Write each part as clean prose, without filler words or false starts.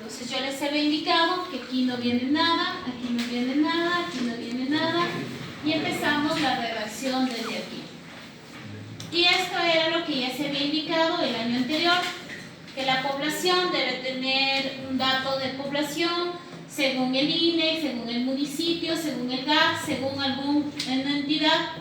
Entonces yo les había indicado que aquí no viene nada, aquí no viene nada, aquí no viene nada, y empezamos la redacción desde aquí. Y esto era lo que ya se había indicado el año anterior, que la población debe tener un dato de población según el INE, según el municipio, según el GAC, según alguna entidad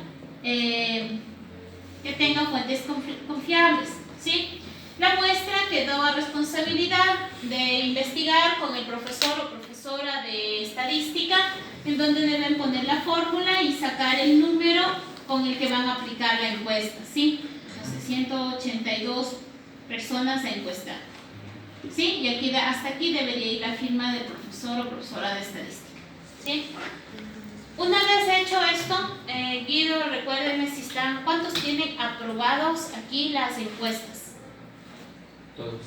que tenga fuentes confiables, ¿sí? La muestra quedó a responsabilidad de investigar con el profesor o profesora de estadística, en donde deben poner la fórmula y sacar el número con el que van a aplicar la encuesta, ¿sí? Entonces, 182 personas a encuestar, ¿sí? Y aquí, hasta aquí debería ir la firma del profesor o profesora de estadística, ¿sí? Una vez hecho esto, Guido, recuérdenme si están, ¿cuántos tienen aprobados aquí las encuestas? Todos.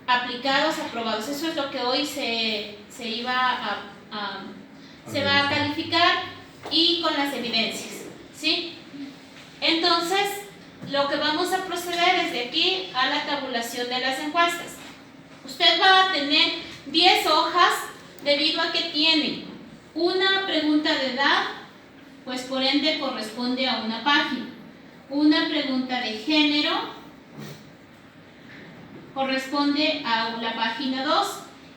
Aplicados, aprobados. Eso es lo que hoy se va a calificar y con las evidencias, ¿sí? Entonces, lo que vamos a proceder es de aquí a la tabulación de las encuestas. Usted va a tener 10 hojas debido a que tiene una pregunta de edad, pues por ende corresponde a una página. Una pregunta de género corresponde a la página 2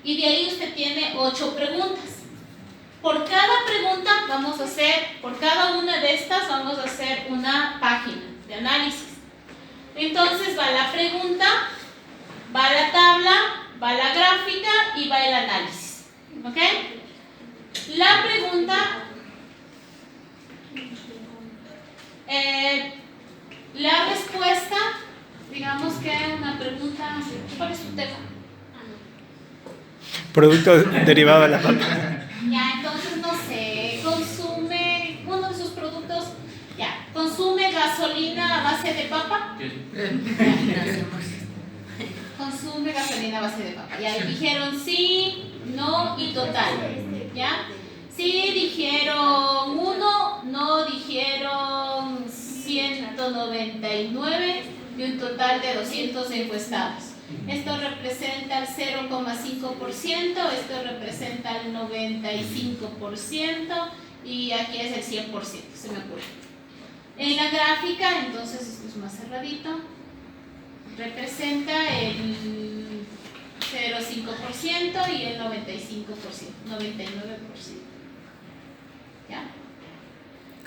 y de ahí usted tiene 8 preguntas. Por cada pregunta vamos a hacer, por cada una de estas vamos a hacer una página de análisis. Entonces va la pregunta, va la tabla, va la gráfica y va el análisis. ¿Ok? La pregunta, la respuesta, digamos que una pregunta, ¿cuál es tu tema? Producto derivado de la papa. Ya, entonces no sé, consume uno de sus productos, ya, consume gasolina a base de papa. Consume gasolina a base de papa. Ya dijeron sí, no y total. ¿Ya? Sí dijeron 1, no dijeron 199 y un total de 200 encuestados. Esto representa el 0,5%, esto representa el 95% y aquí es el 100%, se me ocurre. En la gráfica, entonces esto es más cerradito, representa el 0,5% y el 95%, 99%. ¿Ya?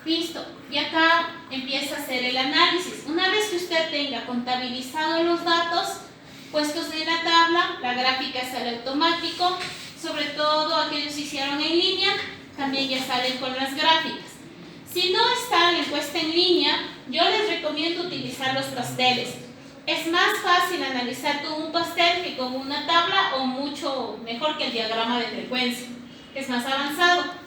Listo. Y acá empieza a hacer el análisis. Una vez que usted tenga contabilizados los datos puestos en la tabla, la gráfica sale automático, sobre todo aquellos que hicieron en línea, también ya salen con las gráficas. Si no está la encuesta en línea, yo les recomiendo utilizar los pasteles. Es más fácil analizar con un pastel que con una tabla, o mucho mejor que el diagrama de frecuencia, que es más avanzado.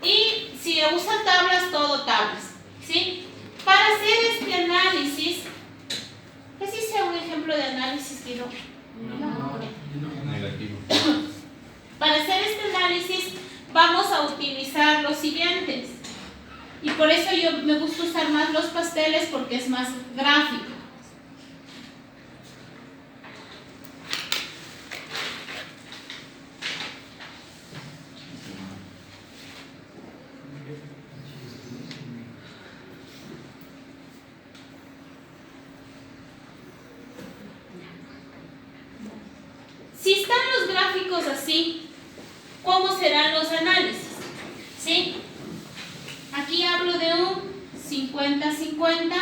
Y si usan tablas, todo tablas, ¿sí? Para hacer este análisis, ¿qué si sea un ejemplo de análisis, Guido? No. Negativo. Para hacer este análisis vamos a utilizar los siguientes. Y por eso yo me gusta usar más los pasteles porque es más gráfico. Si están los gráficos así, ¿cómo serán los análisis? ¿Sí? Aquí hablo de un 50-50,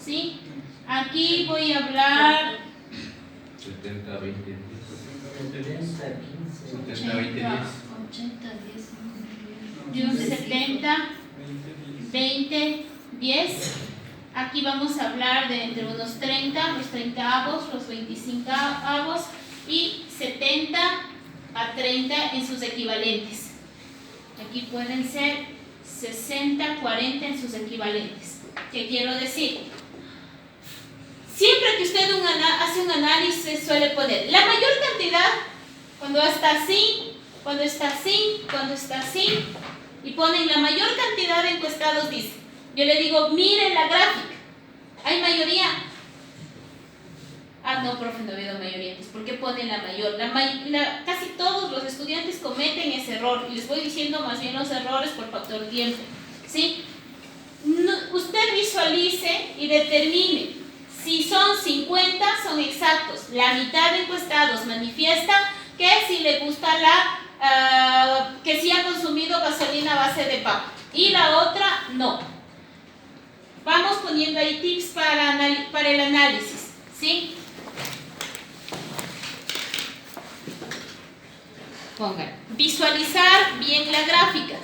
¿sí? Aquí voy a hablar 70-20. 80-10, 70-20-10. de un 70-20-10. Aquí vamos a hablar de entre unos 30, los 30avos, los 25avos y 70-30 en sus equivalentes. Aquí pueden ser 60-40 en sus equivalentes. ¿Qué quiero decir? Siempre que usted hace un análisis suele poner la mayor cantidad cuando está así, cuando está así, cuando está así, y ponen la mayor cantidad de encuestados, dice. Yo le digo, miren la gráfica, hay mayoría. Ah, no, profe, no ha habido mayoría. Pues, ¿por qué pone la mayor? Casi todos los estudiantes cometen ese error. Y les voy diciendo más bien los errores por factor tiempo. ¿Sí? Usted visualice y determine. Si son 50, son exactos. La mitad de encuestados manifiesta que si le gusta que sí ha consumido gasolina a base de papa. Y la otra, no. Vamos poniendo ahí tips para el análisis. ¿Sí? Pongan. Visualizar bien la gráfica.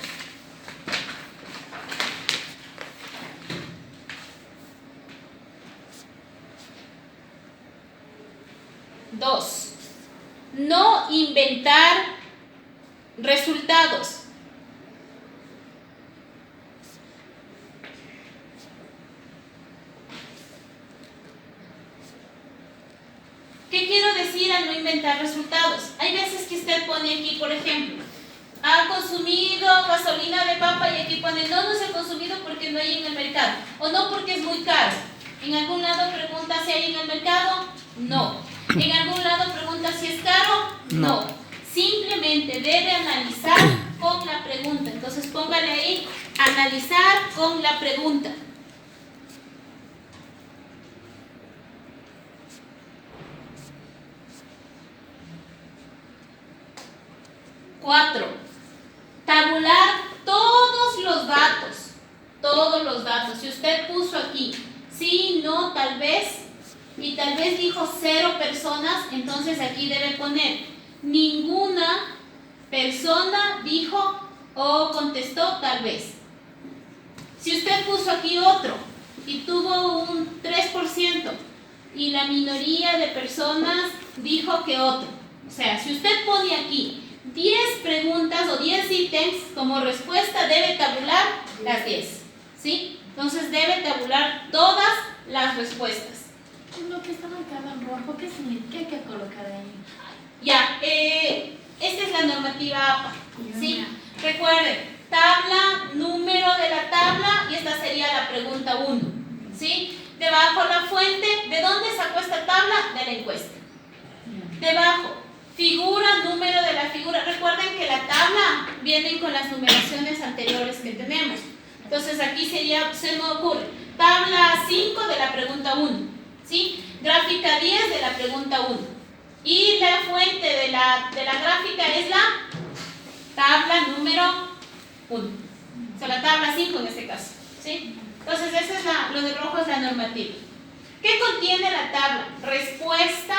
Dos. No inventar resultados. ¿Qué quiero decir al no inventar resultados? Hay veces que usted pone aquí, por ejemplo, ha consumido gasolina de papa y aquí pone no se ha consumido porque no hay en el mercado o no porque es muy caro. En algún lado pregunta si hay en el mercado, no. En algún lado pregunta si es caro, no. Simplemente debe analizar con la pregunta. Entonces póngale ahí, analizar con la pregunta. Cuatro, tabular todos los datos. Todos los datos. Si usted puso aquí, sí, no, tal vez, y tal vez dijo 0 personas, entonces aquí debe poner ninguna persona dijo o contestó tal vez. Si usted puso aquí otro y tuvo un 3% y la minoría de personas dijo que otro. O sea, si usted pone aquí 10 preguntas o 10 ítems como respuesta, debe tabular las 10. ¿Sí? Entonces debe tabular todas las respuestas. Lo que está marcado en rojo, ¿qué significa? ¿Qué hay que colocar ahí? Ya, esta es la normativa APA. ¿Sí? Recuerden, tabla, número de la tabla y esta sería la pregunta 1. ¿Sí? Debajo la fuente, ¿de dónde sacó esta tabla? De la encuesta. Debajo, figura, número de la figura. Recuerden que la tabla viene con las numeraciones anteriores que tenemos. Entonces aquí se me ocurre, tabla 5 de la pregunta 1. ¿Sí? Gráfica 10 de la pregunta 1. Y la fuente de la gráfica es la tabla número 1. O sea, la tabla 5 en este caso. ¿Sí? Entonces, esa es lo de rojo es la normativa. ¿Qué contiene la tabla? Respuesta,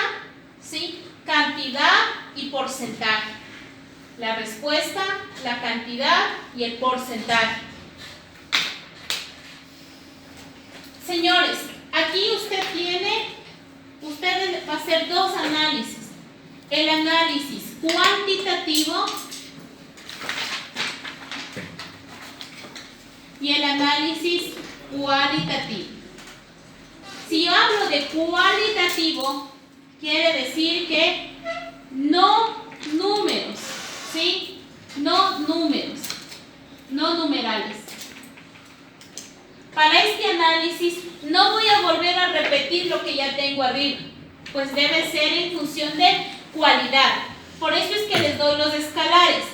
¿sí? Cantidad y porcentaje. La respuesta, la cantidad y el porcentaje. Señores, aquí usted va a hacer dos análisis. El análisis cuantitativo y el análisis cualitativo. Si yo hablo de cualitativo, quiere decir que no números, ¿sí? No números, no numerales. Para este análisis no voy a volver a repetir lo que ya tengo arriba, pues debe ser en función de cualidad. Por eso es que les doy los escalares: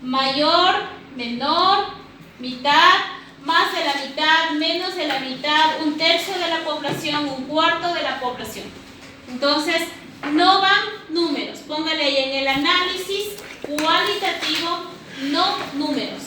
mayor, menor, mitad, más de la mitad, menos de la mitad, un tercio de la población, un cuarto de la población. Entonces, no van números. Póngale ahí en el análisis cualitativo, no números.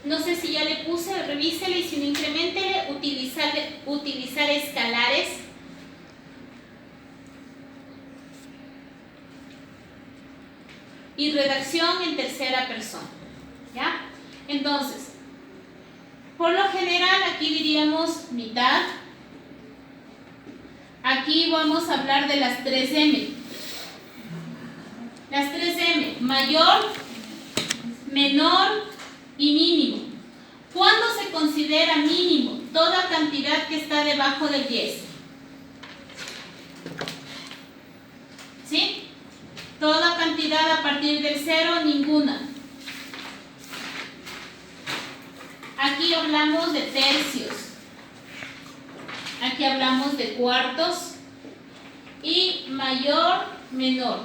No sé si ya le puse, revísele, y si no, increméntele, utilizar escalares. Y redacción en tercera persona. ¿Ya? Entonces, por lo general aquí diríamos mitad. Aquí vamos a hablar de las 3M. Las 3M, mayor, menor y mínimo. ¿Cuándo se considera mínimo? Toda cantidad que está debajo del 10. ¿Sí? Toda cantidad cantidad a partir del 0, ninguna. Aquí hablamos de tercios. Aquí hablamos de cuartos. Y mayor, menor.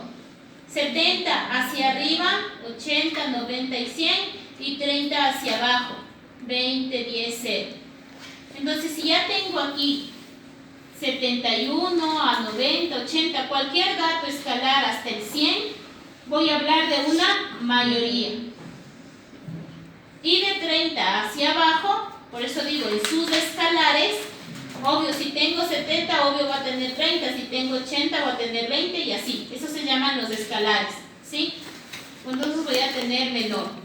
70 hacia arriba, 80, 90 y 100. Y 30 hacia abajo, 20, 10, 0. Entonces, si ya tengo aquí 71 a 90, 80, cualquier dato escalar hasta el 100, voy a hablar de una mayoría. Y de 30 hacia abajo, por eso digo, en sus escalares, obvio, si tengo 70, obvio va a tener 30, si tengo 80, va a tener 20 y así. Eso se llaman los escalares, ¿sí? Entonces voy a tener menor.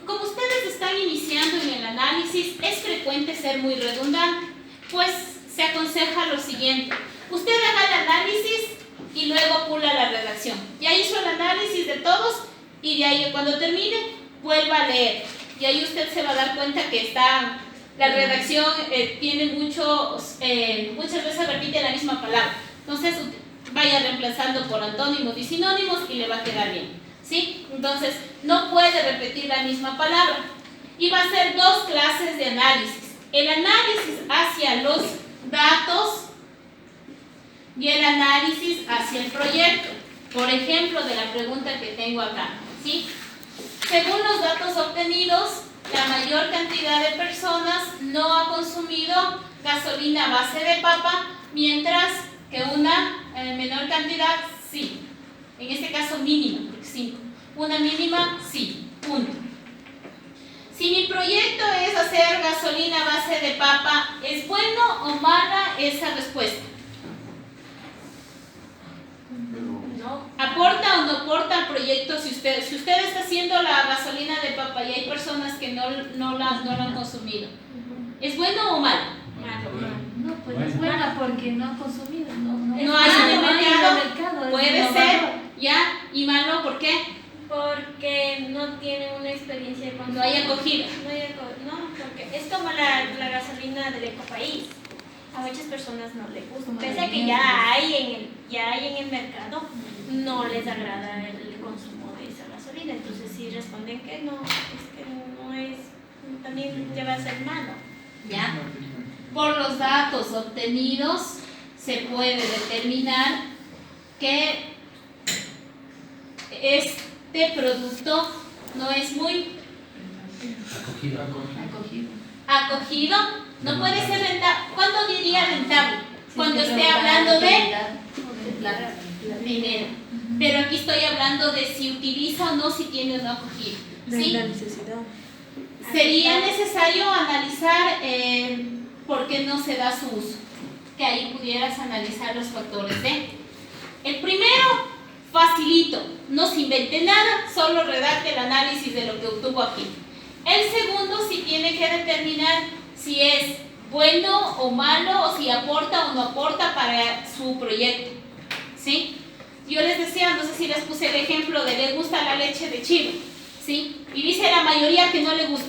Como ustedes están iniciando en el análisis, es frecuente ser muy redundante, pues se aconseja lo siguiente. Usted haga el análisis y luego pula la redacción. Ya hizo el análisis de todos y de ahí cuando termine, vuelva a leer. Y ahí usted se va a dar cuenta que la redacción tiene muchas veces repite la misma palabra. Entonces vaya reemplazando por antónimos y sinónimos y le va a quedar bien. ¿Sí? Entonces, no puede repetir la misma palabra. Y va a ser dos clases de análisis. El análisis hacia los datos y el análisis hacia el proyecto. Por ejemplo, de la pregunta que tengo acá. ¿Sí? Según los datos obtenidos, la mayor cantidad de personas no ha consumido gasolina a base de papa, mientras que una menor cantidad sí. En este caso mínima, porque 5. Una mínima, sí. 1. Si mi proyecto es hacer gasolina a base de papa, ¿es bueno o mala esa respuesta? No. ¿Aporta o no aporta al proyecto si usted está haciendo la gasolina de papa y hay personas que no la han consumido? ¿Es bueno o malo? No, pues es buena porque no ha consumido. No hay en el mercado. Puede es ser, innovador. ¿ya? ¿Y malo por qué? Porque no tiene una experiencia de consumo. No hay acogida. No, porque es como la gasolina del ecopaís. A muchas personas no les gusta. Como Pese la a que mía. ya hay en el mercado, no les agrada el consumo de esa gasolina. Entonces, si responden que no, es que no es, también ya va a ser malo. ¿Ya? Por los datos obtenidos se puede determinar que este producto no es muy acogido, no puede ser rentable. ¿Cuándo diría rentable? Cuando esté hablando de dinero. Pero aquí estoy hablando de si utiliza o no, si tiene o no acogida. ¿Sí? La necesidad. Sería necesario analizar por qué no se da su uso. Que ahí pudieras analizar los factores de. El primero, facilito, no se invente nada, solo redacte el análisis de lo que obtuvo aquí. El segundo, si tiene que determinar si es bueno o malo, o si aporta o no aporta para su proyecto. ¿Sí? Yo les decía, no sé si les puse el ejemplo de le gusta la leche de chivo, ¿sí? Y dice la mayoría que no le gusta.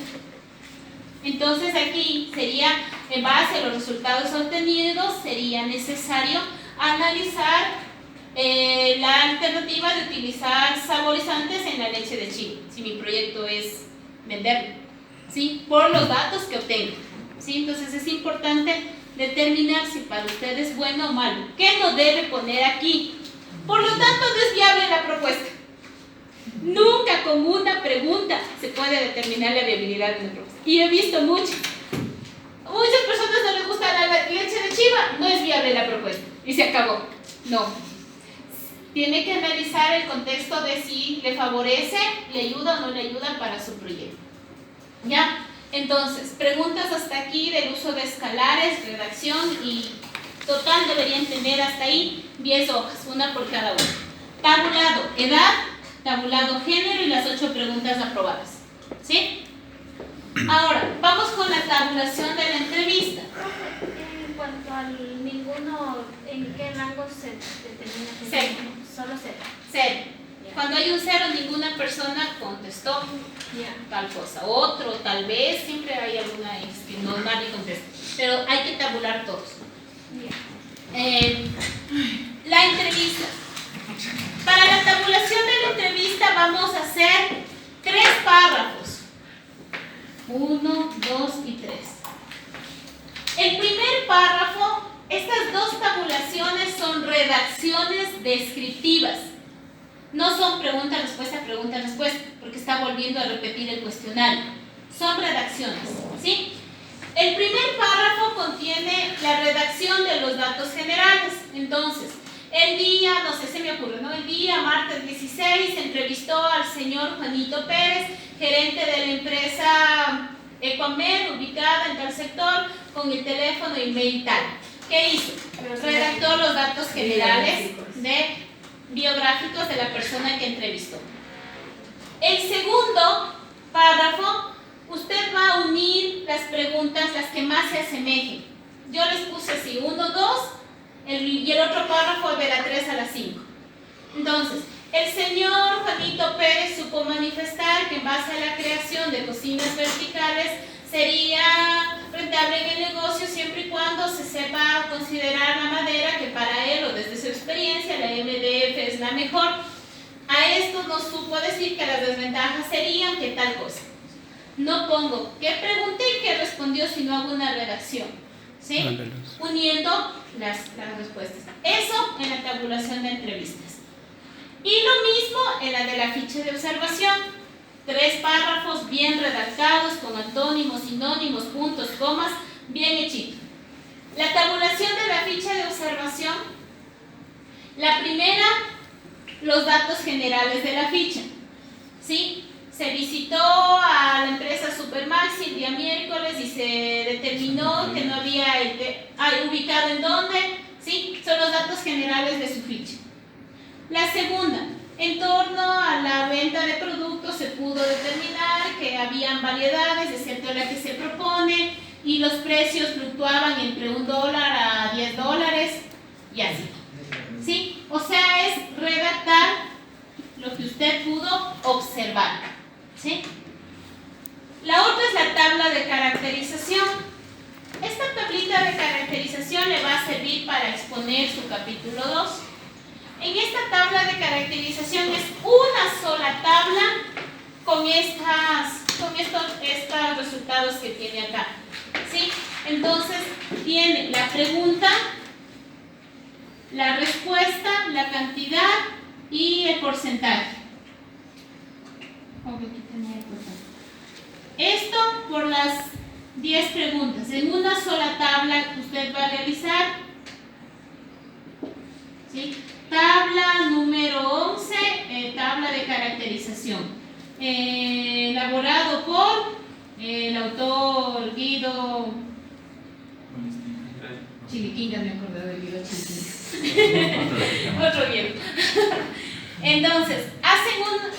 Entonces aquí sería, en base a los resultados obtenidos, sería necesario analizar la alternativa de utilizar saborizantes en la leche de chivo, si mi proyecto es venderlo, ¿sí? Por los datos que obtengo, ¿sí? Entonces es importante determinar si para usted es bueno o malo. ¿Qué no debe poner aquí? Por lo tanto, no es viable la propuesta. Nunca con una pregunta se puede determinar la viabilidad de una propuesta. Y he visto muchas personas no les gusta la leche de chiva, no es viable la propuesta. Y se acabó. No. Tiene que analizar el contexto de si le favorece, le ayuda o no le ayuda para su proyecto. ¿Ya? Entonces, preguntas hasta aquí del uso de escalares, redacción y total deberían tener hasta ahí 10 hojas, una por cada uno. Tabulado edad, tabulado género y las 8 preguntas aprobadas. ¿Sí? Ahora, vamos con la tabulación de la entrevista. En cuanto al ninguno, ¿en qué rango se determina? que Cero. ninguno? Solo cero. 0. Ya. Cuando hay un 0, ninguna persona contestó Ya. tal cosa. Otro, tal vez, siempre hay alguna que no nadie contesta. Pero hay que tabular todos. Ya. La entrevista. Para la tabulación de la entrevista vamos a hacer 3 párrafos. 1, 2 y 3. El primer párrafo, estas 2 tabulaciones son redacciones descriptivas. No son pregunta-respuesta, pregunta-respuesta, porque está volviendo a repetir el cuestionario. Son redacciones, ¿sí? El primer párrafo contiene la redacción de los datos generales. Entonces, el día, no sé, se me ocurre, ¿no? El día, martes 16, se entrevistó al señor Juanito Pérez, gerente de la empresa Ecoamer, ubicada en tal sector, con el teléfono, email y tal. ¿Qué hizo? Redactó los datos generales biográficos de la persona que entrevistó. El segundo párrafo, usted va a unir las preguntas, las que más se asemejen. Yo les puse así, 1, 2, y el otro párrafo de la 3 a la 5. Entonces, el señor Juanito Pérez supo manifestar que en base a la creación de cocinas verticales sería rentable en el negocio siempre y cuando se sepa considerar la madera, que para él o desde su experiencia la MDF es la mejor. A esto no supo decir que las desventajas serían que tal cosa. No pongo qué pregunté y qué respondió, sino hago una redacción, ¿sí? Uniendo las respuestas. Eso en la tabulación de entrevistas. Y lo mismo en la de la ficha de observación. 3 párrafos bien redactados, con antónimos, sinónimos, puntos, comas, bien hechito. La tabulación de la ficha de observación. La primera, los datos generales de la ficha, ¿sí? Se visitó a la empresa Supermaxi el día miércoles y se determinó que no había ubicado en dónde, ¿sí? Son los datos generales de su ficha. La segunda, en torno a la venta de productos se pudo determinar que habían variedades de cierto la que se propone y los precios fluctuaban entre $1 a $10 y así, ¿sí? O sea, es redactar lo que usted pudo observar, ¿sí? La otra es la tabla de caracterización. Esta tablita de caracterización le va a servir para exponer su capítulo 2. En esta tabla de caracterización es una sola tabla con estos resultados que tiene acá, ¿sí? Entonces tiene la pregunta, la respuesta, la cantidad y el porcentaje. Esto por las 10 preguntas. En una sola tabla usted va a realizar, ¿sí? Tabla número 11, tabla de caracterización. Elaborado por el autor Guido Chiliquín, me acordé de Guido Chiliquín. Otro Guido. Entonces, hacen una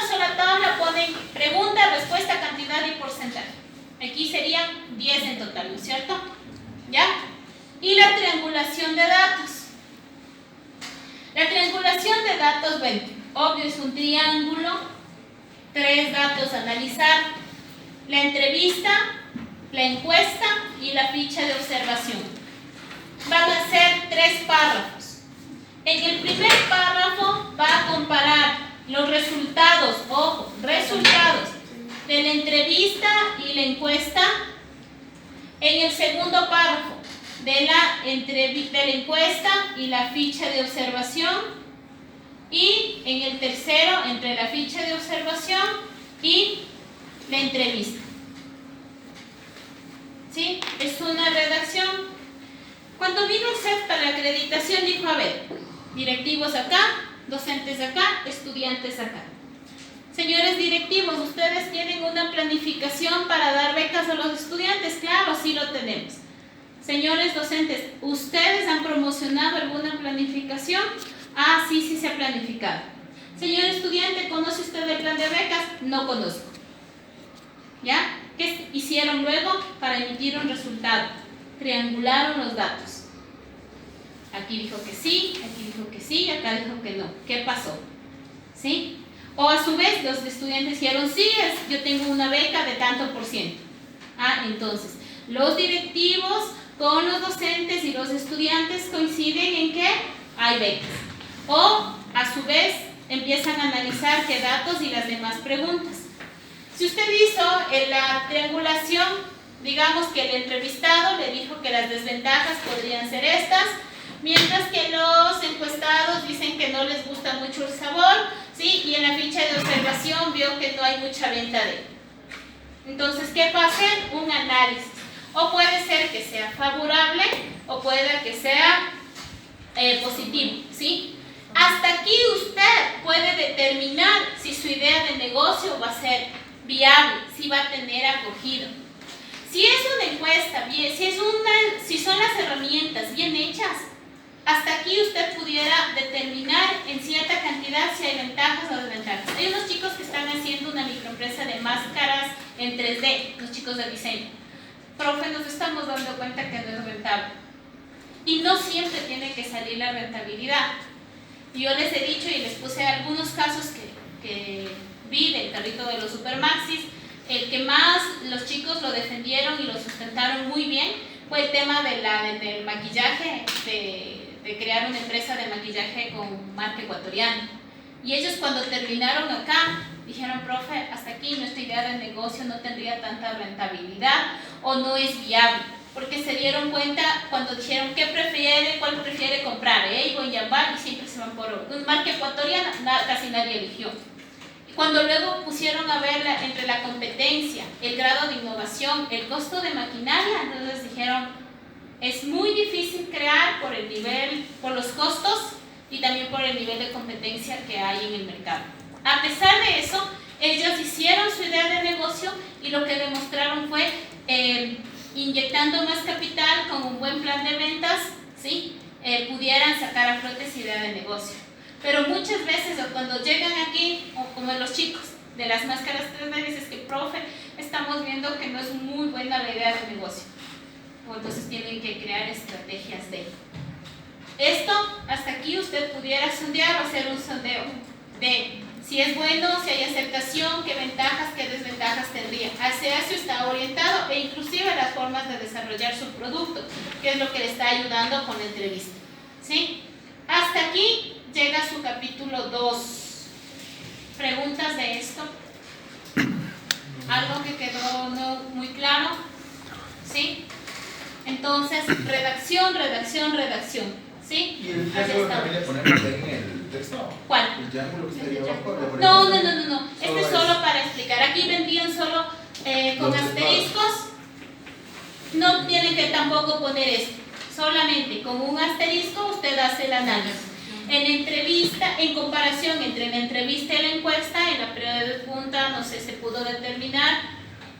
sola tabla, ponen pregunta, respuesta, cantidad y porcentaje. Aquí serían 10 en total, ¿no es cierto? ¿Ya? Y la triangulación de datos. La triangulación de datos, bueno, obvio es un triángulo, 3 datos a analizar, la entrevista, la encuesta y la ficha de observación. Van a ser 3 párrafos. En el primer párrafo va a comparar los resultados, ojo, resultados de la entrevista y la encuesta. En el segundo párrafo, de la encuesta y la ficha de observación, y en el tercero entre la ficha de observación y la entrevista, ¿sí? Es una redacción. Cuando vino el CEP para la acreditación dijo, a ver, directivos acá, docentes acá, estudiantes acá. Señores directivos, ¿ustedes tienen una planificación para dar becas a los estudiantes? Claro, sí lo tenemos. Señores docentes, ¿ustedes han promocionado alguna planificación? Ah, sí se ha planificado. Señor estudiante, ¿conoce usted el plan de becas? No conozco. ¿Ya? ¿Qué hicieron luego para emitir un resultado? Triangularon los datos. Aquí dijo que sí, aquí dijo que sí, acá dijo que no. ¿Qué pasó? ¿Sí? O a su vez los estudiantes dijeron, sí, yo tengo una beca de tanto %. Ah, entonces, los directivos con los docentes y los estudiantes coinciden en que hay becas. O, a su vez, empiezan a analizar qué datos y las demás preguntas. Si usted hizo la triangulación, digamos que el entrevistado le dijo que las desventajas podrían ser estas, mientras que los encuestados dicen que no les gusta mucho el sabor, ¿sí? Y en la ficha de observación vio que no hay mucha venta de él. Entonces, ¿qué va a hacer? Un análisis. O puede ser que sea favorable o puede que sea positivo, ¿sí? Hasta aquí usted puede determinar si su idea de negocio va a ser viable, si va a tener acogido. Si es una encuesta bien, si son las herramientas bien hechas, hasta aquí usted pudiera determinar en cierta cantidad si hay ventajas o desventajas. Hay unos chicos que están haciendo una microempresa de máscaras en 3D, los chicos de diseño. Profe, nos estamos dando cuenta que no es rentable. Y no siempre tiene que salir la rentabilidad. Yo les he dicho y les puse algunos casos que vi del carrito de los Supermaxis. El que más los chicos lo defendieron y lo sustentaron muy bien fue el tema del maquillaje, de crear una empresa de maquillaje con marca ecuatoriana. Y ellos cuando terminaron acá, dijeron, profe, hasta aquí nuestra idea de negocio no tendría tanta rentabilidad o no es viable. Porque se dieron cuenta cuando dijeron, cuál prefiere comprar, Avon, Yambal, y siempre se van por una marca ecuatoriana, casi nadie eligió. Cuando luego pusieron a ver entre la competencia, el grado de innovación, el costo de maquinaria, entonces dijeron, es muy difícil crear por el nivel, por los costos y también por el nivel de competencia que hay en el mercado. A pesar de eso, ellos hicieron su idea de negocio y lo que demostraron fue, inyectando más capital con un buen plan de ventas, ¿sí? Pudieran sacar a flote esa idea de negocio. Pero muchas veces cuando llegan aquí, o como los chicos de las máscaras 3D, dices que, profe, estamos viendo que no es muy buena la idea de negocio. O entonces tienen que crear estrategias de esto. Hasta aquí usted pudiera sondear o hacer un sondeo de si es bueno, si hay aceptación, qué ventajas, qué desventajas tendría. Hacia eso está orientado e inclusive las formas de desarrollar su producto, que es lo que le está ayudando con la entrevista, ¿sí? Hasta aquí llega su capítulo 2. ¿Preguntas de esto? ¿Algo que quedó no muy claro? ¿Sí? Entonces, redacción, ¿sí? ¿Y el triángulo también le ponemos ahí en el texto? ¿Cuál? El triángulo que está ahí abajo. No. Este es solo para explicar. Aquí vendían solo con Los asteriscos. No tienen que tampoco poner esto. Solamente con un asterisco usted hace el análisis. En entrevista, en comparación entre la entrevista y la encuesta, en la pregunta, no sé, se pudo determinar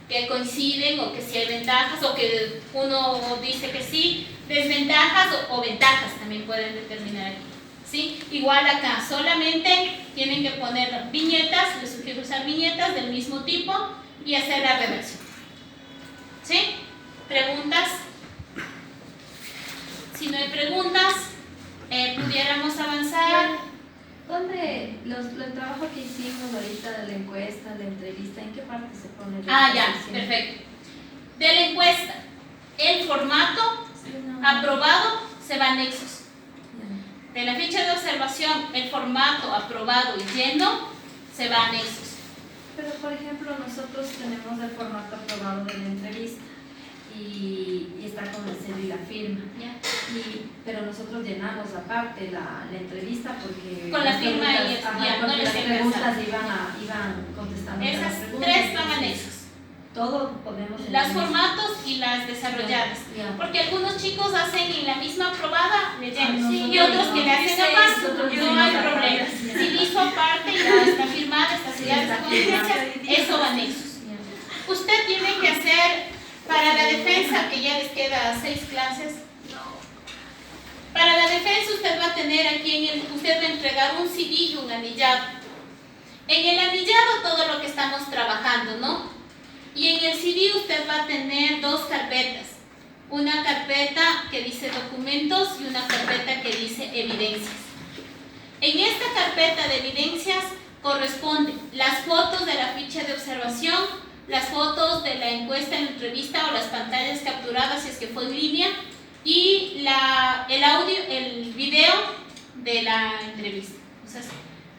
que coinciden o que si hay ventajas o que uno dice que sí, desventajas o ventajas también pueden determinar aquí, ¿sí? Igual acá, solamente tienen que poner viñetas, les sugiero usar viñetas del mismo tipo y hacer la redacción, ¿sí? ¿Preguntas? Si no hay preguntas, pudiéramos avanzar. ¿Dónde el trabajo que hicimos ahorita de la encuesta, de la entrevista, en qué parte se pone? Ya, perfecto. De la encuesta, el formato aprobado se va a anexos. De la ficha de observación, el formato aprobado y lleno se va a anexos. Pero, por ejemplo, nosotros tenemos el formato aprobado de la entrevista y está con el sello y la firma. ¿Ya? Pero nosotros llenamos aparte la entrevista porque Con la firma y porque no les las interesa. preguntas iban contestando. Esas las preguntas, tres van entonces, anexos. Todo ponemos en Las el mismo. formatos y las desarrolladas. Ya. Porque algunos chicos hacen en la misma aprobada, le llenan. Sí, Y otros que le hacen sí, aparte, nosotros no hay hicimos problema. aparte. Si hizo aparte y ya está firmada, está sellada, está con licencia, eso va anexos. Ya. Usted tiene que hacer para la defensa, que ya les queda 6 clases. Para la defensa usted va a tener aquí, usted va a entregar un CD y un anillado. En el anillado todo lo que estamos trabajando, ¿no? Y en el CD usted va a tener 2 carpetas. Una carpeta que dice documentos y una carpeta que dice evidencias. En esta carpeta de evidencias corresponden las fotos de la ficha de observación las fotos de la encuesta en la entrevista o las pantallas capturadas si es que fue en línea y el audio, el video de la entrevista. Entonces,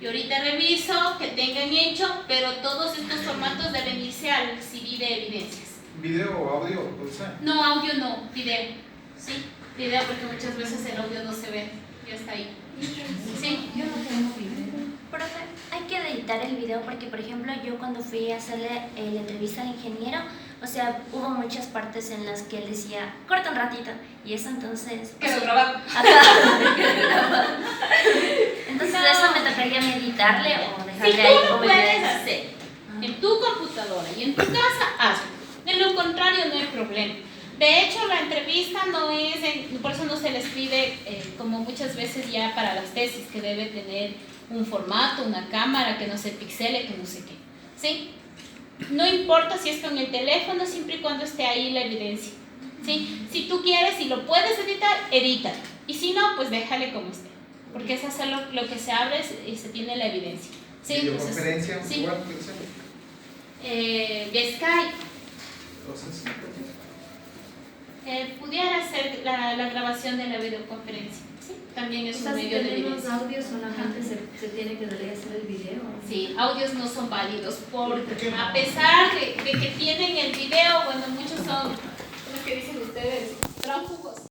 yo ahorita reviso que tengan hecho, pero todos estos formatos deben irse al CV de evidencias. ¿Video o audio? Puede ser. No, audio no, video. Sí, video porque muchas veces el audio no se ve, ya está ahí. Sí. Yo no tengo video. Profe, hay que editar el video porque, por ejemplo, yo cuando fui a hacerle la entrevista al ingeniero, o sea, hubo muchas partes en las que él decía, corta un ratito, y eso entonces... Quedó grabado. Ajá. Entonces eso me tocaría editarle o Si dejarle tú ahí lo como puedes evidencia. hacer en tu computadora y en tu casa, hazlo. De lo contrario, no hay problema. De hecho, la entrevista no es, por eso no se le escribe como muchas veces ya para las tesis, que debe tener un formato, una cámara, que no se pixele, que no sé qué. ¿Sí? No importa si es con el teléfono, siempre y cuando esté ahí la evidencia. ¿Sí? Si tú quieres y lo puedes editar, edítalo. Y si no, pues déjale como esté. Porque es hacer lo que se abre y se tiene la evidencia. ¿Sí? Entonces, Videoconferencia, sí. igual puede ser. De Skype. O sea, sí. Pudiera hacer la grabación de la videoconferencia. ¿Sí? También es O un sea, si medio de tenemos evidencia. audio, solamente se tiene que darle a hacer el video. Sí, audios no son válidos ¿Por porque qué no? a pesar de que tienen el video, bueno, muchos son, ¿cómo es que dicen ustedes? Tránsfugos.